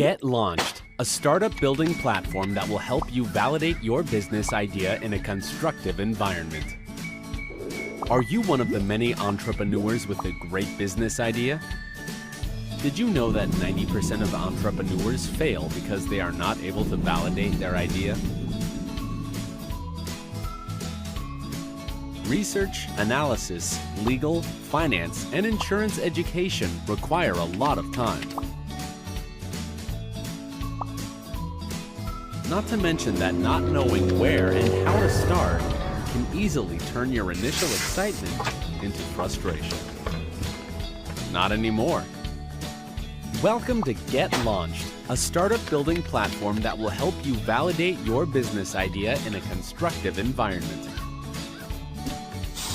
GetLaunched, a startup building platform that will help you validate your business idea in a constructive environment. Are you one of the many entrepreneurs with a great business idea? Did you know that 90% of entrepreneurs fail because they are not able to validate their idea? Research, analysis, legal, finance, and insurance education require a lot of time. Not to mention that not knowing where and how to start can easily turn your initial excitement into frustration. Not anymore. Welcome to GetLaunched, a startup building platform that will help you validate your business idea in a constructive environment.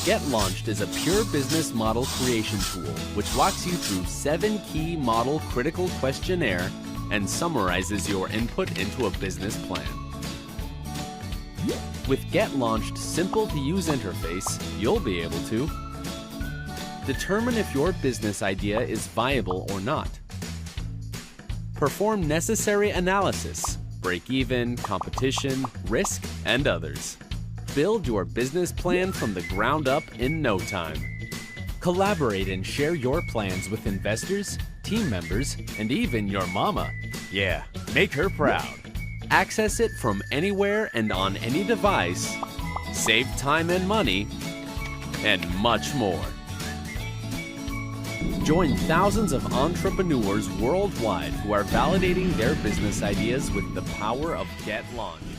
GetLaunched is a pure business model creation tool which walks you through 7 key model critical questionnaire and summarizes your input into a business plan. With GetLaunched simple-to-use interface, you'll be able to determine if your business idea is viable or not, perform necessary analysis, break-even, competition, risk, and others, build your business plan from the ground up in no time, collaborate and share your plans with investors, team members, and even your mama. Yeah, make her proud. Access it from anywhere and on any device, save time and money, and much more. Join thousands of entrepreneurs worldwide who are validating their business ideas with the power of GetLaunched.